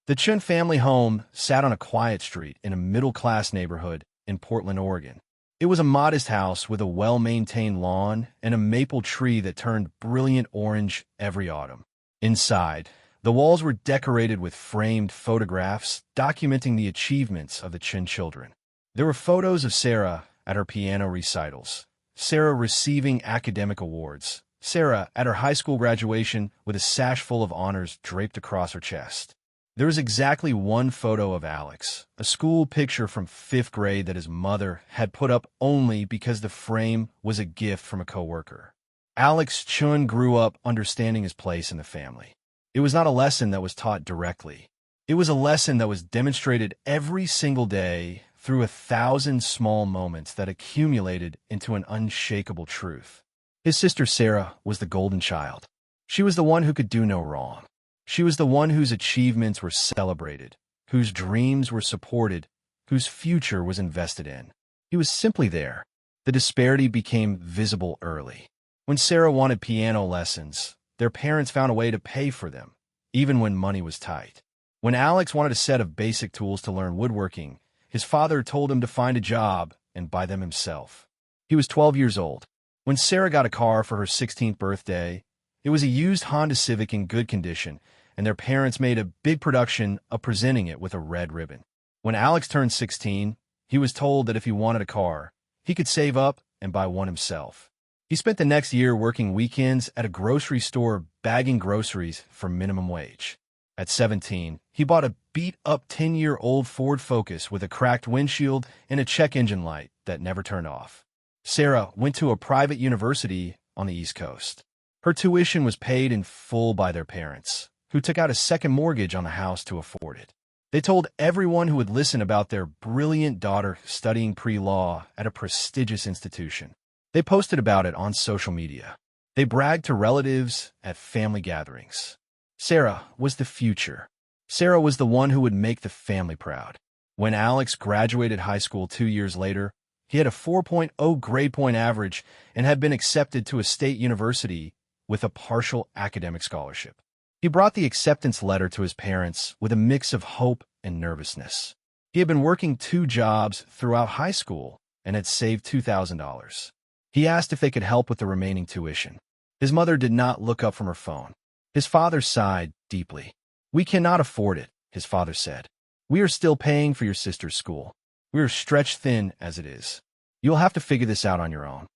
The Chen family home sat on a quiet street in a middle-class neighborhood in Portland, Oregon. It was a modest house with a well-maintained lawn and a maple tree that turned brilliant orange every autumn. Inside, the walls were decorated with framed photographs documenting the achievements of the Chen children. There were photos of Sarah at her piano recitals, Sarah receiving academic awards, Sarah at her high school graduation with a sash full of honors draped across her chest. There was exactly one photo of Alex, a school picture from 5th grade that his mother had put up only because the frame was a gift from a coworker. Alex Chen grew up understanding his place in the family. It was not a lesson that was taught directly. It was a lesson that was demonstrated every single day through 1,000 small moments that accumulated into an unshakable truth. His sister Sarah was the golden child. She was the one who could do no wrong. She was the one whose achievements were celebrated, whose dreams were supported, whose future was invested in. He was simply there. The disparity became visible early. When Sarah wanted piano lessons, their parents found a way to pay for them, even when money was tight. When Alex wanted a set of basic tools to learn woodworking, his father told him to find a job and buy them himself. He was 12 years old. When Sarah got a car for her 16th birthday, it was a used Honda Civic in good condition, and their parents made a big production of presenting it with a red ribbon. When Alex turned 16, he was told that if he wanted a car, he could save up and buy one himself. He spent the next year working weekends at a grocery store bagging groceries for minimum wage. At 17, he bought a beat-up 10-year-old Ford Focus with a cracked windshield and a check engine light that never turned off. Sarah went to a private university on the East Coast. Her tuition was paid in full by their parents, who took out a second mortgage on the house to afford it. They told everyone who would listen about their brilliant daughter studying pre-law at a prestigious institution. They posted about it on social media. They bragged to relatives at family gatherings. Sarah was the future. Sarah was the one who would make the family proud. When Alex graduated high school 2 years later, he had a 4.0 grade point average and had been accepted to a state university with a partial academic scholarship. He brought the acceptance letter to his parents with a mix of hope and nervousness. He had been working 2 jobs throughout high school and had saved $2,000. He asked if they could help with the remaining tuition. His mother did not look up from her phone. His father sighed deeply. "We cannot afford it," his father said. "We are still paying for your sister's school. We are stretched thin as it is. You'll have to figure this out on your own."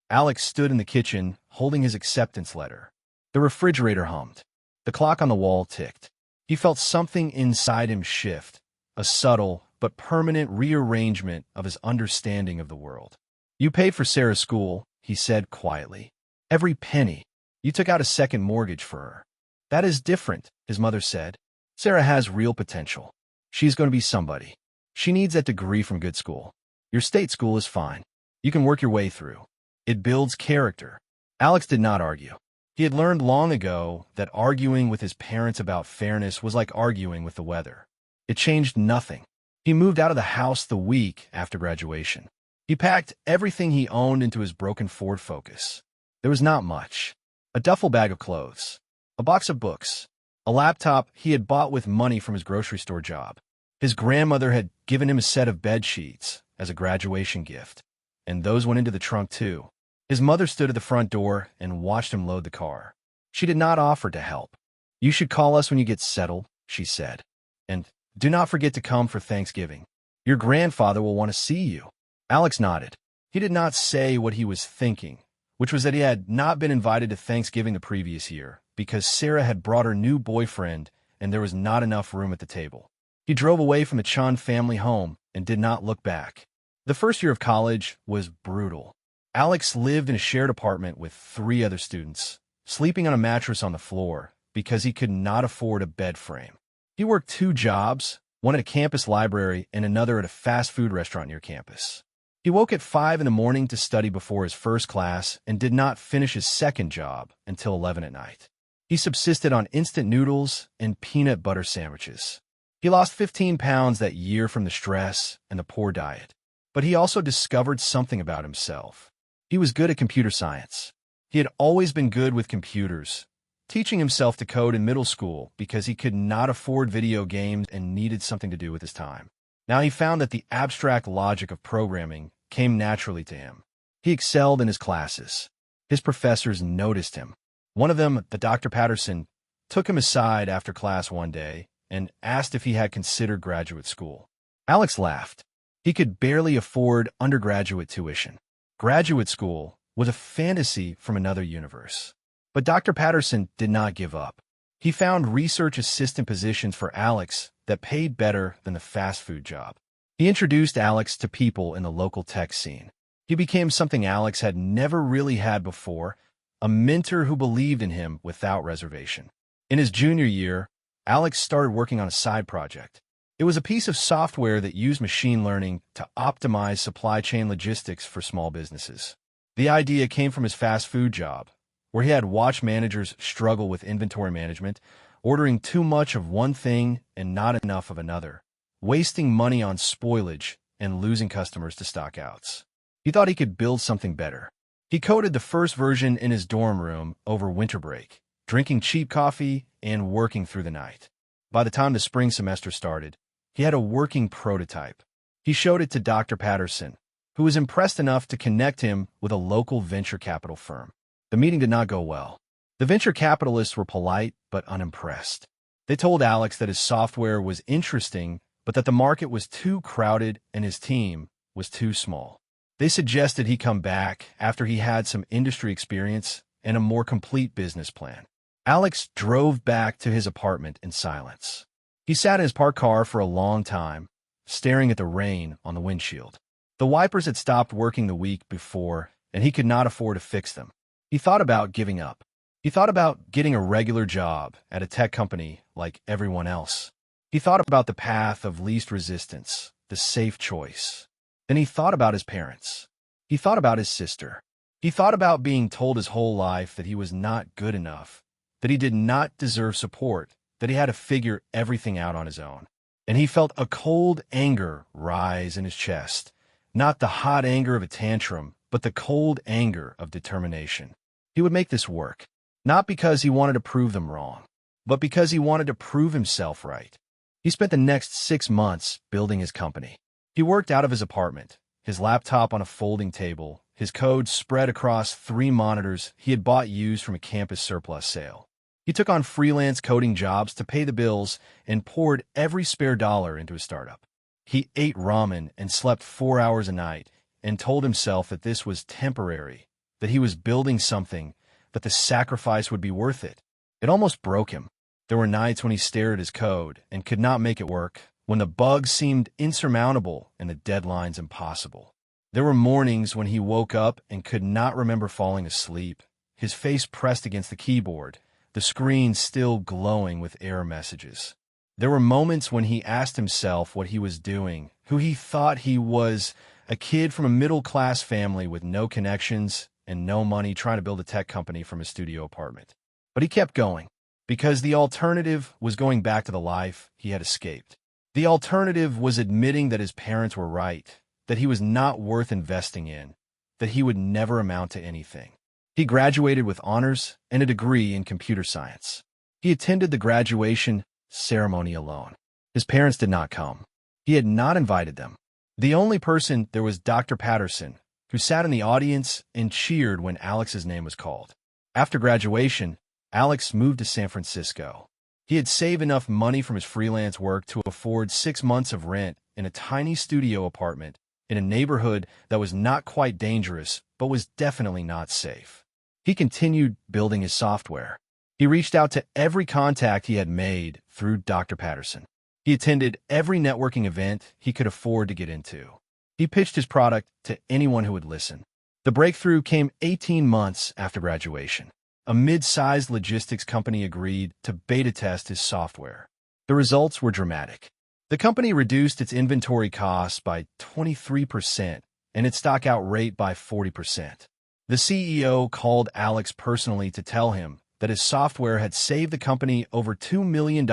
Alex stood in the kitchen, holding his acceptance letter. The refrigerator hummed. The clock on the wall ticked. He felt something inside him shift, a subtle but permanent rearrangement of his understanding of the world. "You paid for Sarah's school," he said quietly. "Every penny. You took out a second mortgage for her." "That is different," his mother said. "Sarah has real potential. She's going to be somebody. She needs that degree from good school. Your state school is fine. You can work your way through. It builds character." Alex did not argue. He had learned long ago that arguing with his parents about fairness was like arguing with the weather. It changed nothing. He moved out of the house the week after graduation. He packed everything he owned into his broken Ford Focus. There was not much. A duffel bag of clothes, a box of books, a laptop he had bought with money from his grocery store job. His grandmother had given him a set of bed sheets as a graduation gift, and those went into the trunk too. His mother stood at the front door and watched him load the car. She did not offer to help. "You should call us when you get settled," she said. "And do not forget to come for Thanksgiving. Your grandfather will want to see you." Alex nodded. He did not say what he was thinking, which was that he had not been invited to Thanksgiving the previous year because Sarah had brought her new boyfriend and there was not enough room at the table. He drove away from the Chen family home and did not look back. The first year of college was brutal. Alex lived in a shared apartment with 3 other students, sleeping on a mattress on the floor because he could not afford a bed frame. He worked 2 jobs, one at a campus library and another at a fast food restaurant near campus. He woke at 5 in the morning to study before his first class and did not finish his second job until 11 at night. He subsisted on instant noodles and peanut butter sandwiches. He lost 15 pounds that year from the stress and the poor diet, but he also discovered something about himself. He was good at computer science. He had always been good with computers, teaching himself to code in middle school because he could not afford video games and needed something to do with his time. Now he found that the abstract logic of programming came naturally to him. He excelled in his classes. His professors noticed him. One of them, the Dr. Patterson, took him aside after class one day and asked if he had considered graduate school. Alex laughed. He could barely afford undergraduate tuition. Graduate school was a fantasy from another universe. But Dr. Patterson did not give up. He found research assistant positions for Alex that paid better than the fast food job. He introduced Alex to people in the local tech scene. He became something Alex had never really had before, a mentor who believed in him without reservation. In his junior year, Alex started working on a side project. It was a piece of software that used machine learning to optimize supply chain logistics for small businesses. The idea came from his fast food job, where he had watched managers struggle with inventory management, ordering too much of one thing and not enough of another, wasting money on spoilage and losing customers to stockouts. He thought he could build something better. He coded the first version in his dorm room over winter break, drinking cheap coffee and working through the night. By the time the spring semester started, he had a working prototype. He showed it to Dr. Patterson, who was impressed enough to connect him with a local venture capital firm. The meeting did not go well. The venture capitalists were polite but unimpressed. They told Alex that his software was interesting, but that the market was too crowded and his team was too small. They suggested he come back after he had some industry experience and a more complete business plan. Alex drove back to his apartment in silence. He sat in his parked car for a long time, staring at the rain on the windshield. The wipers had stopped working the week before, and he could not afford to fix them. He thought about giving up. He thought about getting a regular job at a tech company like everyone else. He thought about the path of least resistance, the safe choice. Then he thought about his parents. He thought about his sister. He thought about being told his whole life that he was not good enough, that he did not deserve support, that he had to figure everything out on his own. And he felt a cold anger rise in his chest, not the hot anger of a tantrum, but the cold anger of determination. He would make this work, not because he wanted to prove them wrong, but because he wanted to prove himself right. He spent the next 6 months building his company. He worked out of his apartment, his laptop on a folding table, his code spread across 3 monitors he had bought used from a campus surplus sale. He took on freelance coding jobs to pay the bills and poured every spare dollar into his startup. He ate ramen and slept 4 hours a night and told himself that this was temporary, that he was building something, that the sacrifice would be worth it. It almost broke him. There were nights when he stared at his code and could not make it work, when the bugs seemed insurmountable and the deadlines impossible. There were mornings when he woke up and could not remember falling asleep, his face pressed against the keyboard, the screen still glowing with error messages. There were moments when he asked himself what he was doing, who he thought he was, a kid from a middle-class family with no connections and no money trying to build a tech company from his studio apartment. But he kept going, because the alternative was going back to the life he had escaped. The alternative was admitting that his parents were right, that he was not worth investing in, that he would never amount to anything. He graduated with honors and a degree in computer science. He attended the graduation ceremony alone. His parents did not come. He had not invited them. The only person there was Dr. Patterson, who sat in the audience and cheered when Alex's name was called. After graduation, Alex moved to San Francisco. He had saved enough money from his freelance work to afford 6 months of rent in a tiny studio apartment in a neighborhood that was not quite dangerous, but was definitely not safe. He continued building his software. He reached out to every contact he had made through Dr. Patterson. He attended every networking event he could afford to get into. He pitched his product to anyone who would listen. The breakthrough came 18 months after graduation. A mid-sized logistics company agreed to beta test his software. The results were dramatic. The company reduced its inventory costs by 23% and its stockout rate by 40%. The CEO called Alex personally to tell him that his software had saved the company over $2 million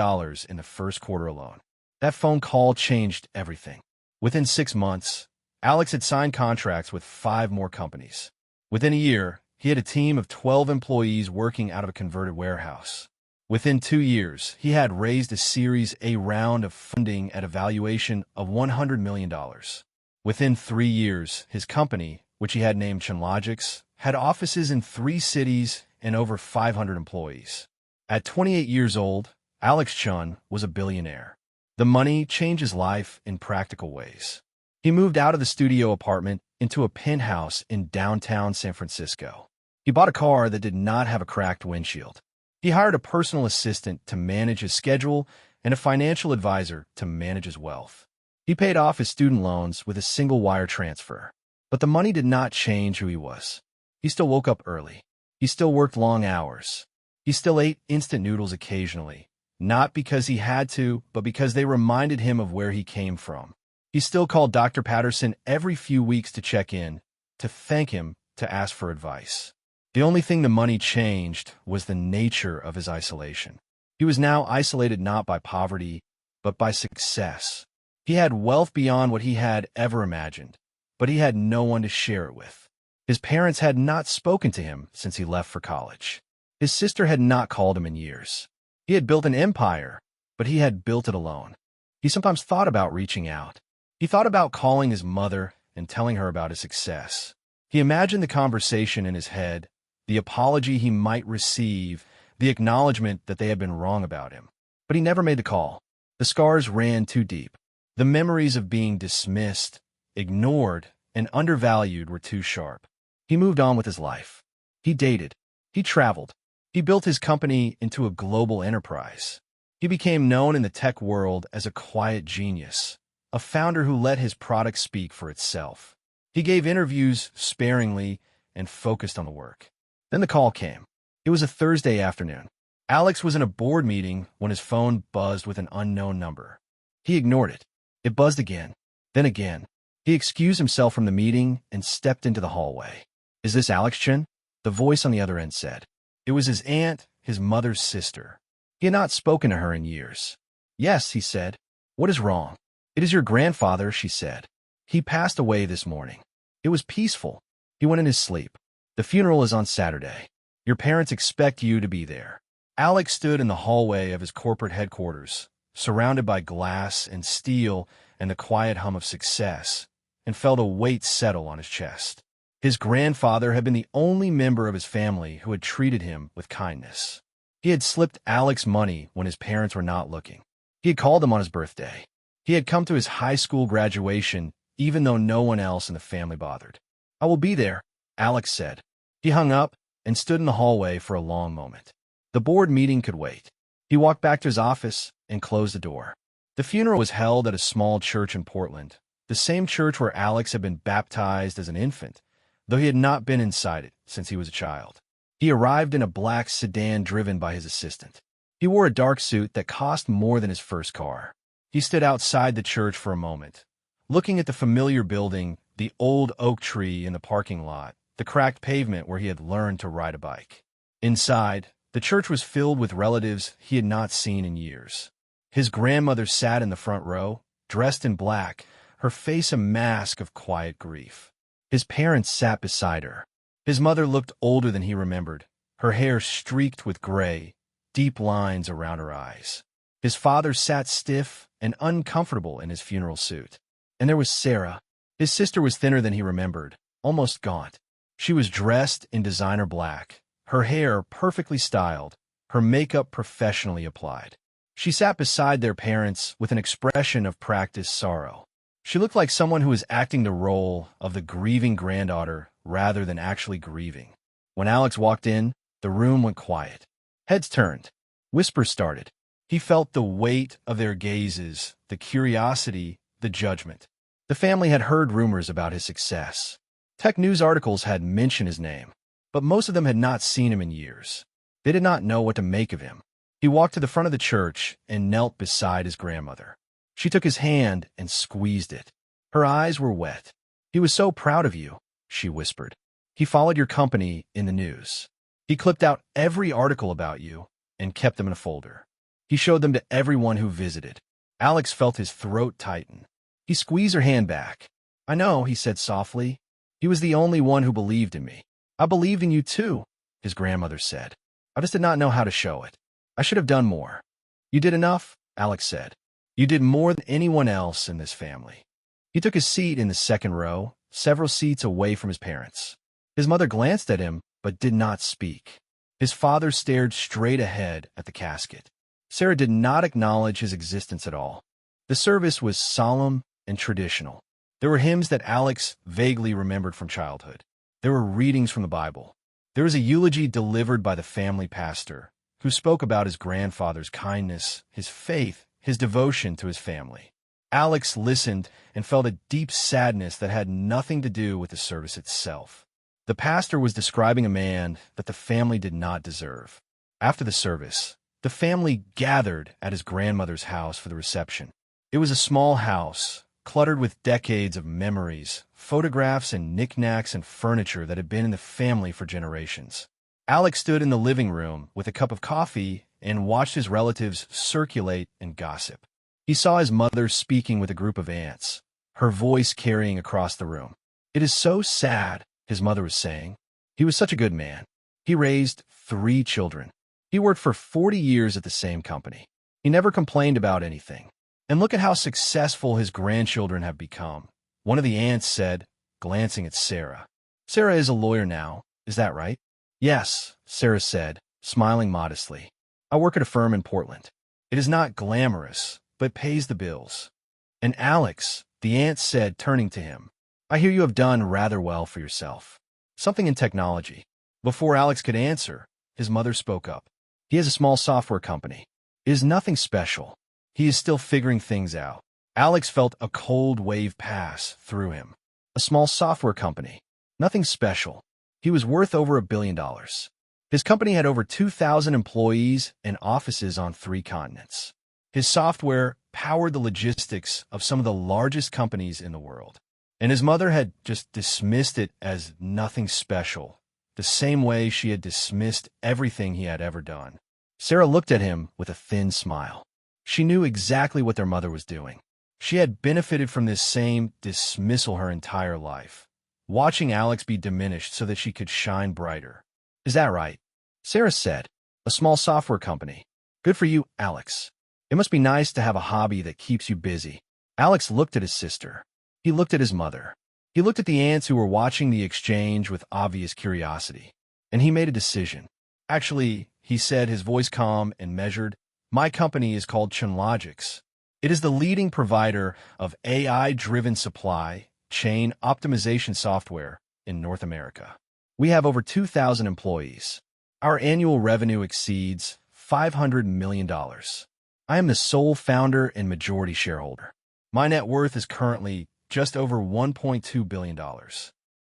in the first quarter alone. That phone call changed everything. Within 6 months, Alex had signed contracts with 5 more companies. Within a year, he had a team of 12 employees working out of a converted warehouse. Within 2 years, he had raised a Series A round of funding at a valuation of $100 million. Within 3 years, his company, which he had named Chen, had offices in 3 cities and over 500 employees. At 28 years old, Alex Chen was a billionaire. The money changed his life in practical ways. He moved out of the studio apartment into a penthouse in downtown San Francisco. He bought a car that did not have a cracked windshield. He hired a personal assistant to manage his schedule and a financial advisor to manage his wealth. He paid off his student loans with a single wire transfer. But the money did not change who he was. He still woke up early. He still worked long hours. He still ate instant noodles occasionally, not because he had to, but because they reminded him of where he came from. He still called Dr. Patterson every few weeks to check in, to thank him, to ask for advice. The only thing the money changed was the nature of his isolation. He was now isolated not by poverty, but by success. He had wealth beyond what he had ever imagined, but he had no one to share it with. His parents had not spoken to him since he left for college. His sister had not called him in years. He had built an empire, but he had built it alone. He sometimes thought about reaching out. He thought about calling his mother and telling her about his success. He imagined the conversation in his head, the apology he might receive, the acknowledgement that they had been wrong about him. But he never made the call. The scars ran too deep. The memories of being dismissed, ignored, and undervalued were too sharp. He moved on with his life. He dated. He traveled. He built his company into a global enterprise. He became known in the tech world as a quiet genius, a founder who let his product speak for itself. He gave interviews sparingly and focused on the work. Then the call came. It was a Thursday afternoon. Alex was in a board meeting when his phone buzzed with an unknown number. He ignored it. It buzzed again, then again. He excused himself from the meeting and stepped into the hallway. "Is this Alex Chen?" The voice on the other end said. It was his aunt, his mother's sister. He had not spoken to her in years. "Yes," he said. "What is wrong?" "It is your grandfather," she said. "He passed away this morning." It was peaceful. He went in his sleep. "The funeral is on Saturday. Your parents expect you to be there." Alex stood in the hallway of his corporate headquarters, surrounded by glass and steel and the quiet hum of success, and felt a weight settle on his chest. His grandfather had been the only member of his family who had treated him with kindness. He had slipped Alex money when his parents were not looking. He had called him on his birthday. He had come to his high school graduation, even though no one else in the family bothered. "I will be there," Alex said. He hung up and stood in the hallway for a long moment. The board meeting could wait. He walked back to his office and closed the door. The funeral was held at a small church in Portland, the same church where Alex had been baptized as an infant, though he had not been inside it since he was a child. He arrived in a black sedan driven by his assistant. He wore a dark suit that cost more than his first car. He stood outside the church for a moment, looking at the familiar building, the old oak tree in the parking lot, the cracked pavement where he had learned to ride a bike. Inside, the church was filled with relatives he had not seen in years. His grandmother sat in the front row, dressed in black, her face a mask of quiet grief. His parents sat beside her. His mother looked older than he remembered, her hair streaked with gray, deep lines around her eyes. His father sat stiff and uncomfortable in his funeral suit. And there was Sarah. His sister was thinner than he remembered, almost gaunt. She was dressed in designer black, her hair perfectly styled, her makeup professionally applied. She sat beside their parents with an expression of practiced sorrow. She looked like someone who was acting the role of the grieving granddaughter rather than actually grieving. When Alex walked in, the room went quiet. Heads turned. Whispers started. He felt the weight of their gazes, the curiosity, the judgment. The family had heard rumors about his success. Tech news articles had mentioned his name, but most of them had not seen him in years. They did not know what to make of him. He walked to the front of the church and knelt beside his grandmother. She took his hand and squeezed it. Her eyes were wet. "He was so proud of you," she whispered. "He followed your company in the news. He clipped out every article about you and kept them in a folder. He showed them to everyone who visited." Alex felt his throat tighten. He squeezed her hand back. "I know," he said softly. "He was the only one who believed in me. I believed in you too, his grandmother said. I just did not know how to show it. I should have done more. You did enough, Alex said. You did more than anyone else in this family. He took his seat in the second row, several seats away from his parents. His mother glanced at him, but did not speak. His father stared straight ahead at the casket. Sarah did not acknowledge his existence at all. The service was solemn and traditional. There were hymns that Alex vaguely remembered from childhood. There were readings from the Bible. There was a eulogy delivered by the family pastor, who spoke about his grandfather's kindness, his faith, his devotion to his family. Alex listened and felt a deep sadness that had nothing to do with the service itself. The pastor was describing a man that the family did not deserve. After the service, the family gathered at his grandmother's house for the reception. It was a small house, cluttered with decades of memories, photographs, and knickknacks and furniture that had been in the family for generations. Alex stood in the living room with a cup of coffee and watched his relatives circulate and gossip. He saw his mother speaking with a group of aunts, her voice carrying across the room. "It is so sad," his mother was saying. "He was such a good man. He raised 3 children. He worked for 40 years at the same company. He never complained about anything. And look at how successful his grandchildren have become," one of the aunts said, glancing at Sarah. "Sarah is a lawyer now, is that right?" "Yes," Sarah said, smiling modestly. "I work at a firm in Portland. It is not glamorous, but pays the bills." "And Alex," the aunt said, turning to him, "I hear you have done rather well for yourself. Something in technology." Before Alex could answer, his mother spoke up. "He has a small software company. It is nothing special. He is still figuring things out." Alex felt a cold wave pass through him. A small software company. Nothing special. He was worth over $1 billion. His company had over 2,000 employees and offices on 3 continents. His software powered the logistics of some of the largest companies in the world. And his mother had just dismissed it as nothing special, the same way she had dismissed everything he had ever done. Sarah looked at him with a thin smile. She knew exactly what their mother was doing. She had benefited from this same dismissal her entire life, watching Alex be diminished so that she could shine brighter. "Is that right?" Sarah said. "A small software company. Good for you, Alex. It must be nice to have a hobby that keeps you busy." Alex looked at his sister. He looked at his mother. He looked at the aunts who were watching the exchange with obvious curiosity. And he made a decision. "Actually," he said, his voice calm and measured, "my company is called Chen. It is the leading provider of AI-driven supply chain optimization software in North America. We have over 2,000 employees. Our annual revenue exceeds $500 million. I am the sole founder and majority shareholder. My net worth is currently just over $1.2 billion.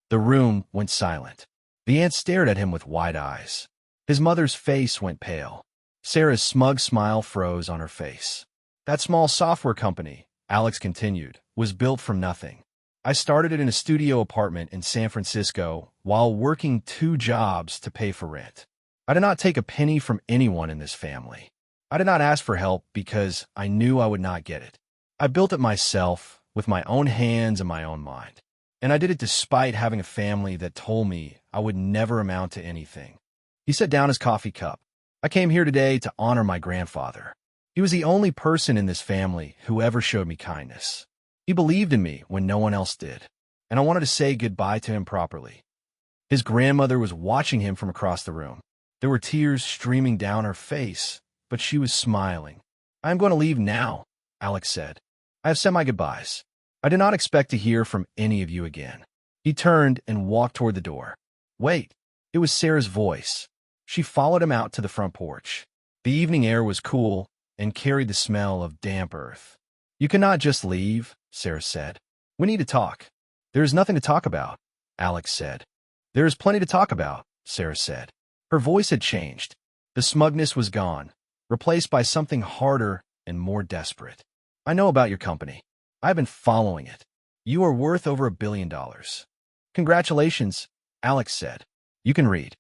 The room went silent. The aunt stared at him with wide eyes. His mother's face went pale. Sarah's smug smile froze on her face. "That small software company," Alex continued, "was built from nothing. I started it in a studio apartment in San Francisco while working 2 jobs to pay for rent. I did not take a penny from anyone in this family. I did not ask for help because I knew I would not get it. I built it myself with my own hands and my own mind. And I did it despite having a family that told me I would never amount to anything." He set down his coffee cup. "I came here today to honor my grandfather. He was the only person in this family who ever showed me kindness. He believed in me when no one else did, and I wanted to say goodbye to him properly." His grandmother was watching him from across the room. There were tears streaming down her face, but she was smiling. "I am going to leave now," Alex said. "I have said my goodbyes. I did not expect to hear from any of you again." He turned and walked toward the door. "Wait." It was Sarah's voice. She followed him out to the front porch. The evening air was cool and carried the smell of damp earth. "You cannot just leave," Sarah said. "We need to talk." "There is nothing to talk about," Alex said. "There is plenty to talk about," Sarah said. Her voice had changed. The smugness was gone, replaced by something harder and more desperate. "I know about your company. I've been following it. You are worth over $1 billion. "Congratulations," Alex said. "You can read."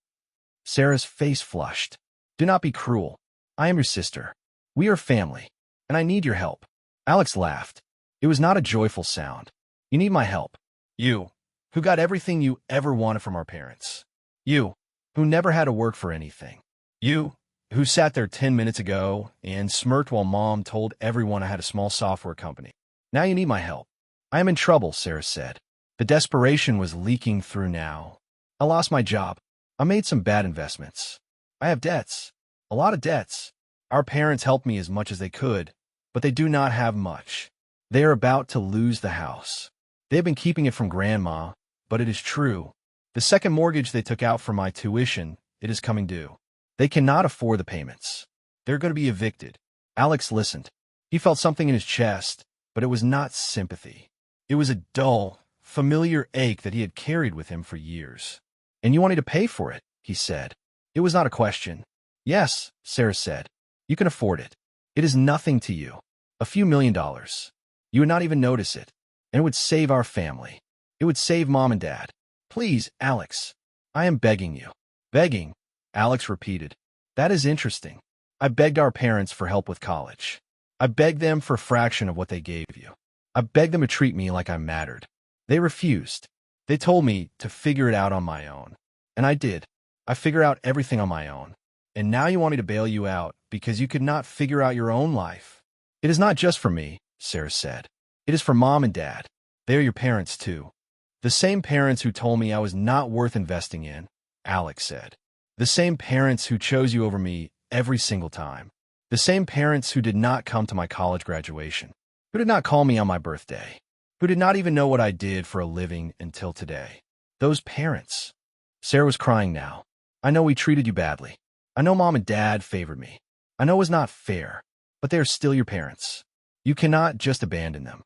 Sarah's face flushed. "Do not be cruel. I am your sister. We are family, and I need your help." Alex laughed. It was not a joyful sound. "You need my help. You, who got everything you ever wanted from our parents. You, who never had to work for anything. You, who sat there 10 minutes ago and smirked while Mom told everyone I had a small software company. Now you need my help. I am in trouble, Sarah said. The desperation was leaking through now. I lost my job. I made some bad investments. I have debts. A lot of debts. Our parents helped me as much as they could, but they do not have much. They are about to lose the house. They have been keeping it from Grandma, but it is true. The second mortgage they took out for my tuition, it is coming due. They cannot afford the payments. They're going to be evicted. Alex listened. He felt something in his chest, but it was not sympathy. It was a dull, familiar ache that he had carried with him for years. And you wanted to pay for it, he said. It was not a question. Yes, Sarah said. You can afford it. It is nothing to you. A few $1,000,000. You would not even notice it. And it would save our family. It would save Mom and Dad. Please, Alex. I am begging you. Begging, Alex repeated. That is interesting. I begged our parents for help with college. I begged them for a fraction of what they gave you. I begged them to treat me like I mattered. They refused. They told me to figure it out on my own. And I did. I figured out everything on my own. And now you want me to bail you out because you could not figure out your own life. It is not just for me, Sarah said. It is for Mom and Dad. They are your parents, too. The same parents who told me I was not worth investing in, Alex said. The same parents who chose you over me every single time. The same parents who did not come to my college graduation. Who did not call me on my birthday. Who did not even know what I did for a living until today. Those parents. Sarah was crying now. I know we treated you badly. I know Mom and Dad favored me. I know it was not fair, but they are still your parents. You cannot just abandon them.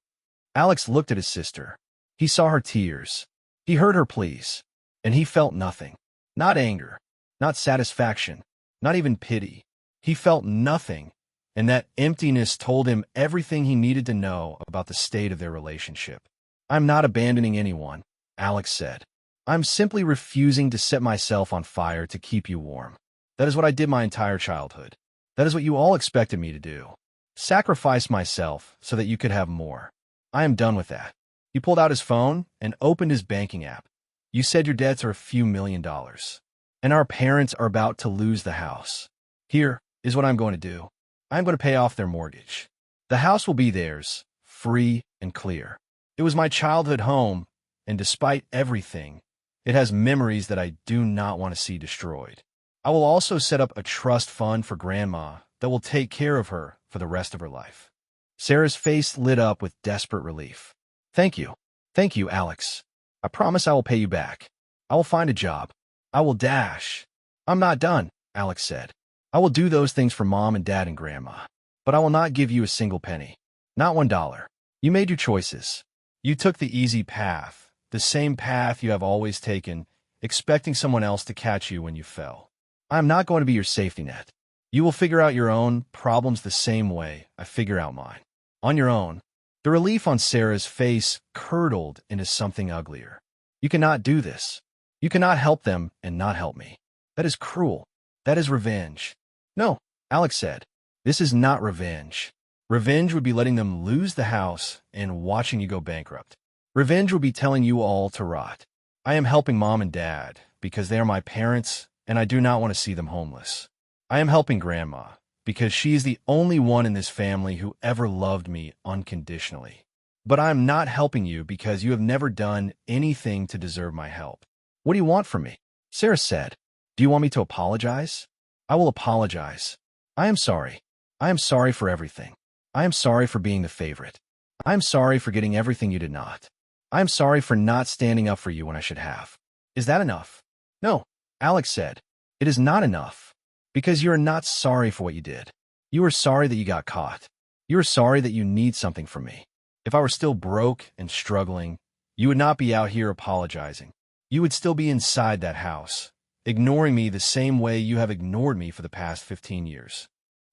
Alex looked at his sister. He saw her tears. He heard her pleas. And he felt nothing. Not anger. Not satisfaction. Not even pity. He felt nothing. And that emptiness told him everything he needed to know about the state of their relationship. I'm not abandoning anyone, Alex said. I'm simply refusing to set myself on fire to keep you warm. That is what I did my entire childhood. That is what you all expected me to do. Sacrifice myself so that you could have more. I am done with that. He pulled out his phone and opened his banking app. You said your debts are a few $1,000,000. And our parents are about to lose the house. Here is what I'm going to do. I'm going to pay off their mortgage. The house will be theirs, free and clear. It was my childhood home, and despite everything, it has memories that I do not want to see destroyed. I will also set up a trust fund for Grandma that will take care of her for the rest of her life. Sarah's face lit up with desperate relief. Thank you. Thank you, Alex. I promise I will pay you back. I will find a job. I will dash. I'm not done, Alex said. I will do those things for Mom and Dad and Grandma. But I will not give you a single penny. Not $1. You made your choices. You took the easy path, the same path you have always taken, expecting someone else to catch you when you fell. I am not going to be your safety net. You will figure out your own problems the same way I figure out mine. On your own. The relief on Sarah's face curdled into something uglier. You cannot do this. You cannot help them and not help me. That is cruel. That is revenge. No, Alex said. This is not revenge. Revenge would be letting them lose the house and watching you go bankrupt. Revenge would be telling you all to rot. I am helping Mom and Dad because they are my parents and I do not want to see them homeless. I am helping Grandma because she is the only one in this family who ever loved me unconditionally. But I am not helping you because you have never done anything to deserve my help. What do you want from me? Sarah said. Do you want me to apologize? I will apologize. I am sorry. I am sorry for everything. I am sorry for being the favorite. I am sorry for getting everything you did not. I am sorry for not standing up for you when I should have. Is that enough? No, Alex said. It is not enough. Because you are not sorry for what you did. You are sorry that you got caught. You are sorry that you need something from me. If I were still broke and struggling, you would not be out here apologizing. You would still be inside that house, ignoring me the same way you have ignored me for the past 15 years.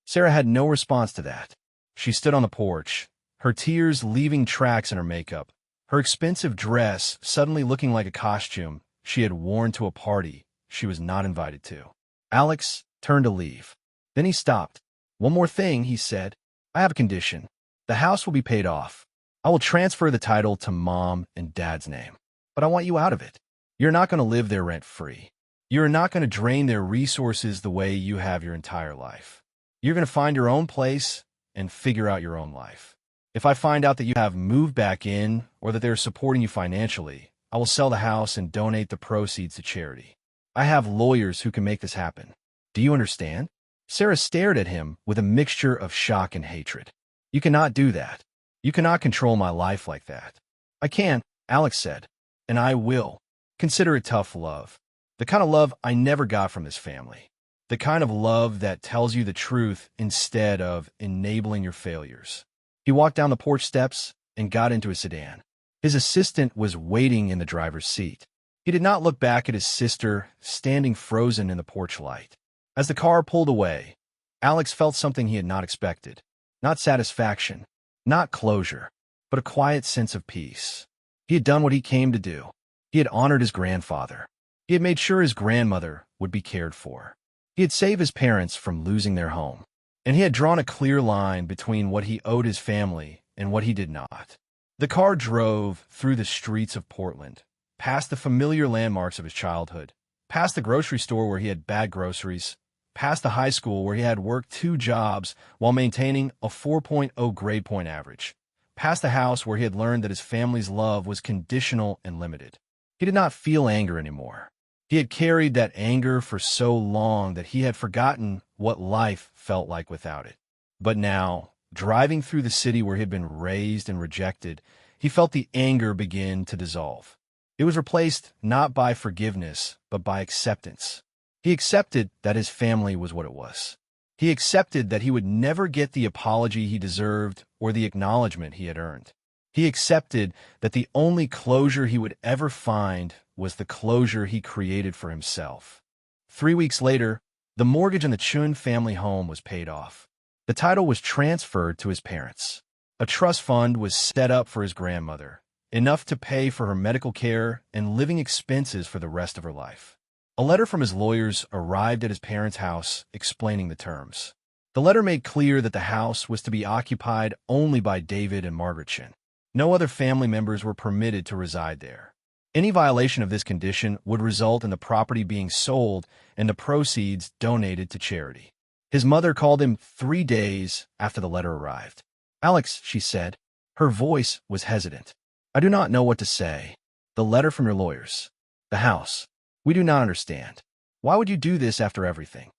Sarah had no response to that. She stood on the porch, her tears leaving tracks in her makeup, her expensive dress suddenly looking like a costume she had worn to a party she was not invited to. Alex turned to leave. Then he stopped. One more thing, he said. I have a condition. The house will be paid off. I will transfer the title to Mom and Dad's name. But I want you out of it. You're not going to live there rent-free. You're not going to drain their resources the way you have your entire life. You're going to find your own place and figure out your own life. If I find out that you have moved back in or that they're supporting you financially, I will sell the house and donate the proceeds to charity. I have lawyers who can make this happen. Do you understand? Sarah stared at him with a mixture of shock and hatred. You cannot do that. You cannot control my life like that. I can, Alex said, and I will. Consider it tough love. The kind of love I never got from this family. The kind of love that tells you the truth instead of enabling your failures. He walked down the porch steps and got into his sedan. His assistant was waiting in the driver's seat. He did not look back at his sister, standing frozen in the porch light. As the car pulled away, Alex felt something he had not expected. Not satisfaction, not closure, but a quiet sense of peace. He had done what he came to do. He had honored his grandfather. He had made sure his grandmother would be cared for. He had saved his parents from losing their home. And he had drawn a clear line between what he owed his family and what he did not. The car drove through the streets of Portland, past the familiar landmarks of his childhood, past the grocery store where he had bad groceries, past the high school where he had worked 2 jobs while maintaining a 4.0 grade point average, past the house where he had learned that his family's love was conditional and limited. He did not feel anger anymore. He had carried that anger for so long that he had forgotten what life felt like without it. But now, driving through the city where he had been raised and rejected, he felt the anger begin to dissolve. It was replaced not by forgiveness, but by acceptance. He accepted that his family was what it was. He accepted that he would never get the apology he deserved or the acknowledgement he had earned. He accepted that the only closure he would ever find was the closure he created for himself. 3 weeks later, the mortgage on the Chen family home was paid off. The title was transferred to his parents. A trust fund was set up for his grandmother, enough to pay for her medical care and living expenses for the rest of her life. A letter from his lawyers arrived at his parents' house explaining the terms. The letter made clear that the house was to be occupied only by David and Margaret Chen. No other family members were permitted to reside there. Any violation of this condition would result in the property being sold and the proceeds donated to charity. His mother called him 3 days after the letter arrived. "Alex," she said. Her voice was hesitant. "I do not know what to say. The letter from your lawyers. The house. We do not understand. Why would you do this after everything?"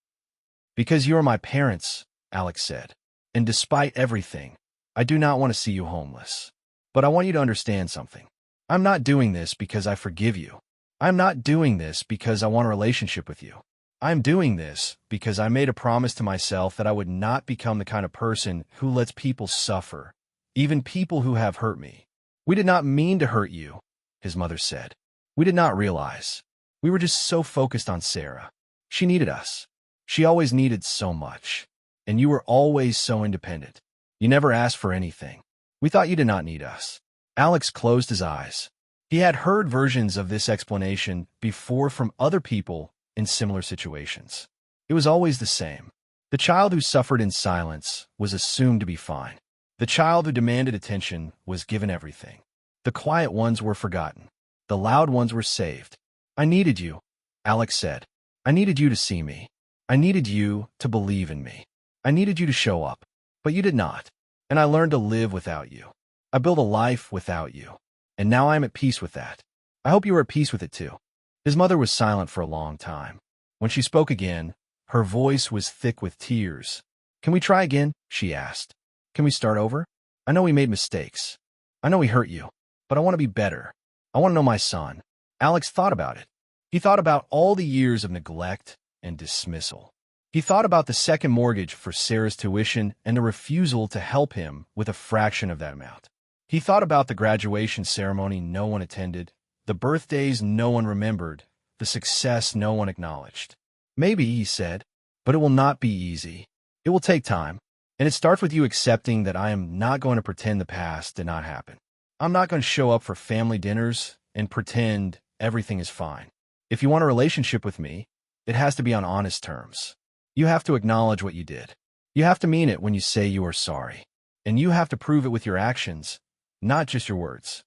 "Because you are my parents," Alex said. "And despite everything, I do not want to see you homeless. But I want you to understand something. I'm not doing this because I forgive you. I'm not doing this because I want a relationship with you. I'm doing this because I made a promise to myself that I would not become the kind of person who lets people suffer, even people who have hurt me." "We did not mean to hurt you," his mother said. "We did not realize. We were just so focused on Sarah. She needed us. She always needed so much. And you were always so independent. You never asked for anything. We thought you did not need us." Alex closed his eyes. He had heard versions of this explanation before from other people in similar situations. It was always the same. The child who suffered in silence was assumed to be fine. The child who demanded attention was given everything. The quiet ones were forgotten. The loud ones were saved. "I needed you," Alex said. "I needed you to see me. I needed you to believe in me. I needed you to show up. But you did not. And I learned to live without you. I built a life without you. And now I am at peace with that. I hope you are at peace with it too." His mother was silent for a long time. When she spoke again, her voice was thick with tears. "Can we try again?" she asked. "Can we start over? I know we made mistakes. I know we hurt you. But I want to be better. I want to know my son." Alex thought about it. He thought about all the years of neglect and dismissal. He thought about the second mortgage for Sarah's tuition and the refusal to help him with a fraction of that amount. He thought about the graduation ceremony no one attended, the birthdays no one remembered, the success no one acknowledged. "Maybe," he said, "but it will not be easy. It will take time. And it starts with you accepting that I am not going to pretend the past did not happen. I'm not going to show up for family dinners and pretend everything is fine. If you want a relationship with me, it has to be on honest terms. You have to acknowledge what you did. You have to mean it when you say you are sorry. And you have to prove it with your actions, not just your words."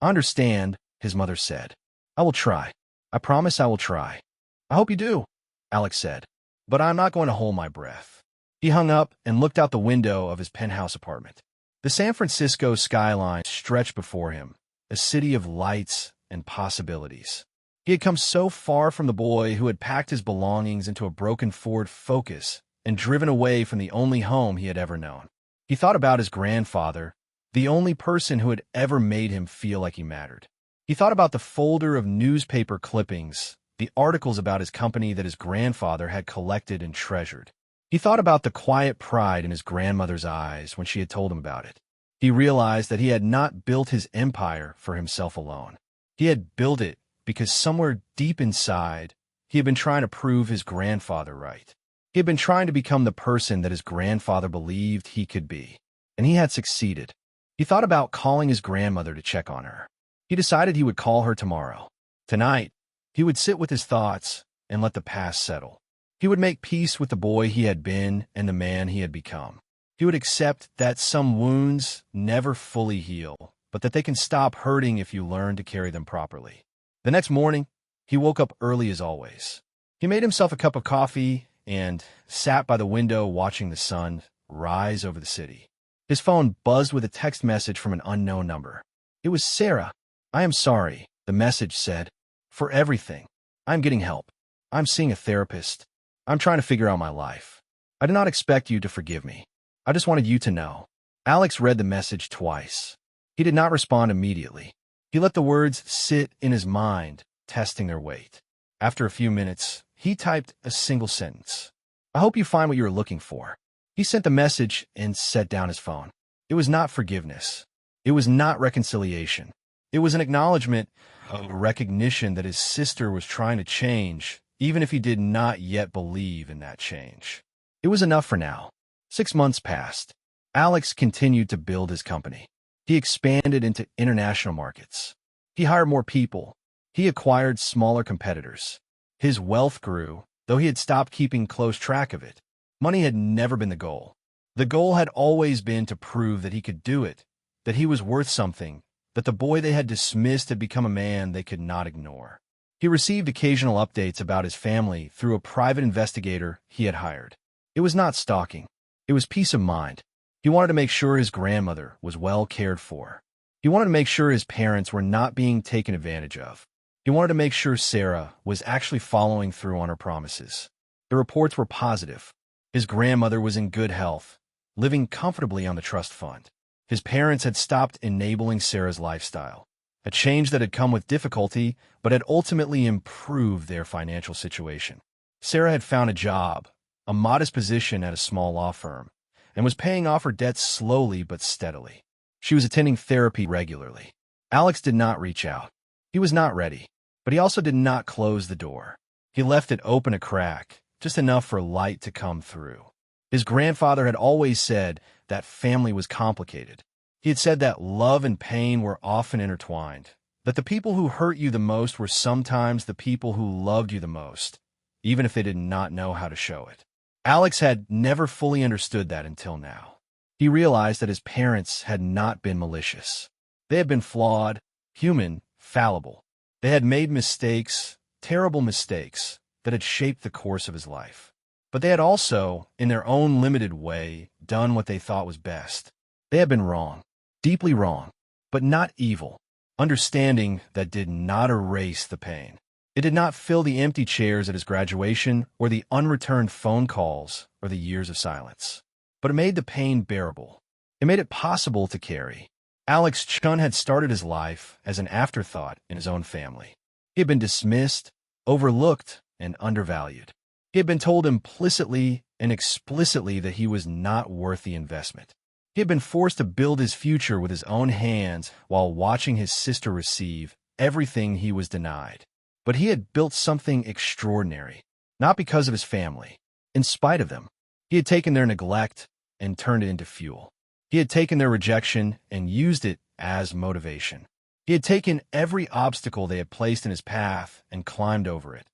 "I understand," his mother said. "I will try. I promise I will try." I hope you do, Alex said, but I'm not going to hold my breath. He hung up and looked out the window of his penthouse apartment. The San Francisco skyline stretched before him, a city of lights and possibilities. He had come so far from the boy who had packed his belongings into a broken Ford Focus and driven away from the only home he had ever known. He thought about his grandfather, the only person who had ever made him feel like he mattered. He thought about the folder of newspaper clippings, the articles about his company that his grandfather had collected and treasured. He thought about the quiet pride in his grandmother's eyes when she had told him about it. He realized that he had not built his empire for himself alone. He had built it because somewhere deep inside, he had been trying to prove his grandfather right. He had been trying to become the person that his grandfather believed he could be, and he had succeeded. He thought about calling his grandmother to check on her. He decided he would call her tomorrow. Tonight, he would sit with his thoughts and let the past settle. He would make peace with the boy he had been and the man he had become. He would accept that some wounds never fully heal, but that they can stop hurting if you learn to carry them properly. The next morning, he woke up early as always. He made himself a cup of coffee and sat by the window watching the sun rise over the city. His phone buzzed with a text message from an unknown number. It was Sarah. "I am sorry," the message said, "for everything. I'm getting help. I'm seeing a therapist. I'm trying to figure out my life. I did not expect you to forgive me. I just wanted you to know." Alex read the message twice. He did not respond immediately. He let the words sit in his mind, testing their weight. After a few minutes, he typed a single sentence. "I hope you find what you are looking for." He sent the message and set down his phone. It was not forgiveness. It was not reconciliation. It was an acknowledgement, a recognition that his sister was trying to change, even if he did not yet believe in that change. It was enough for now. 6 months passed. Alex continued to build his company. He expanded into international markets. He hired more people. He acquired smaller competitors. His wealth grew, though he had stopped keeping close track of it. Money had never been the goal. The goal had always been to prove that he could do it, that he was worth something, that the boy they had dismissed had become a man they could not ignore. He received occasional updates about his family through a private investigator he had hired. It was not stalking. It was peace of mind. He wanted to make sure his grandmother was well cared for. He wanted to make sure his parents were not being taken advantage of. He wanted to make sure Sarah was actually following through on her promises. The reports were positive. His grandmother was in good health, living comfortably on the trust fund. His parents had stopped enabling Sarah's lifestyle, a change that had come with difficulty but had ultimately improved their financial situation. Sarah had found a job, a modest position at a small law firm, and was paying off her debts slowly but steadily. She was attending therapy regularly. Alex did not reach out. He was not ready, but he also did not close the door. He left it open a crack, just enough for light to come through. His grandfather had always said that family was complicated. He had said that love and pain were often intertwined, that the people who hurt you the most were sometimes the people who loved you the most, even if they did not know how to show it. Alex had never fully understood that until now. He realized that his parents had not been malicious. They had been flawed, human, fallible. They had made mistakes, terrible mistakes, that had shaped the course of his life. But they had also, in their own limited way, done what they thought was best. They had been wrong, deeply wrong, but not evil. Understanding that did not erase the pain. It did not fill the empty chairs at his graduation or the unreturned phone calls or the years of silence. But it made the pain bearable. It made it possible to carry. Alex Chen had started his life as an afterthought in his own family. He had been dismissed, overlooked, and undervalued. He had been told implicitly and explicitly that he was not worth the investment. He had been forced to build his future with his own hands while watching his sister receive everything he was denied. But he had built something extraordinary, not because of his family, in spite of them. He had taken their neglect and turned it into fuel. He had taken their rejection and used it as motivation. He had taken every obstacle they had placed in his path and climbed over it,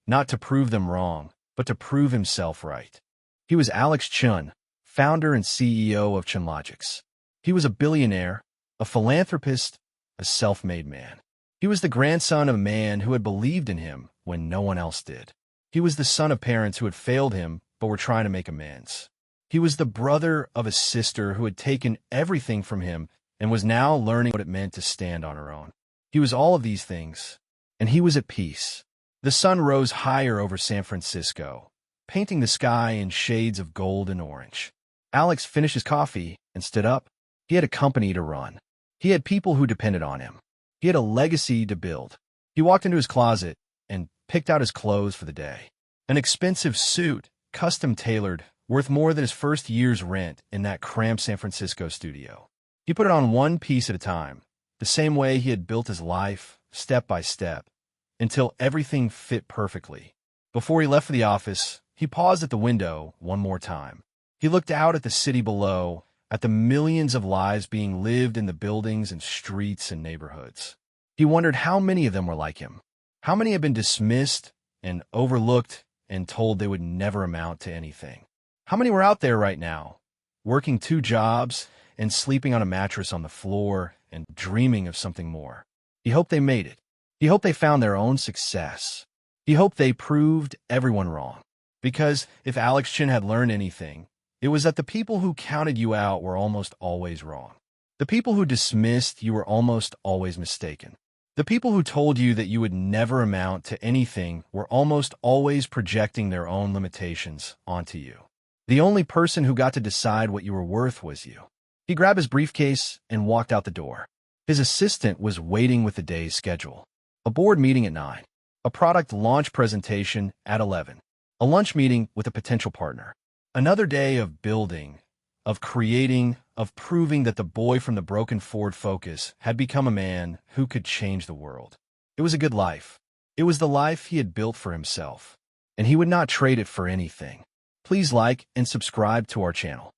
not to prove them wrong, but to prove himself right. He was Alex Chen, founder and CEO of Chen Logics. He was a billionaire, a philanthropist, a self-made man. He was the grandson of a man who had believed in him when no one else did. He was the son of parents who had failed him but were trying to make amends. He was the brother of a sister who had taken everything from him and was now learning what it meant to stand on her own. He was all of these things, and he was at peace. The sun rose higher over San Francisco, painting the sky in shades of gold and orange. Alex finished his coffee and stood up. He had a company to run. He had people who depended on him. He had a legacy to build. He walked into his closet and picked out his clothes for the day. An expensive suit, custom-tailored, worth more than his first year's rent in that cramped San Francisco studio. He put it on one piece at a time, the same way he had built his life, step by step, until everything fit perfectly. Before he left for the office, he paused at the window one more time. He looked out at the city below, at the millions of lives being lived in the buildings and streets and neighborhoods. He wondered how many of them were like him. How many had been dismissed and overlooked and told they would never amount to anything? How many were out there right now, working 2 jobs and sleeping on a mattress on the floor and dreaming of something more? He hoped they made it. He hoped they found their own success. He hoped they proved everyone wrong. Because if Alex Chen had learned anything, it was that the people who counted you out were almost always wrong. The people who dismissed you were almost always mistaken. The people who told you that you would never amount to anything were almost always projecting their own limitations onto you. The only person who got to decide what you were worth was you. He grabbed his briefcase and walked out the door. His assistant was waiting with the day's schedule. A board meeting at 9. A product launch presentation at 11. A lunch meeting with a potential partner. Another day of building, of creating, of proving that the boy from the broken Ford Focus had become a man who could change the world. It was a good life. It was the life he had built for himself, and he would not trade it for anything. Please like and subscribe to our channel.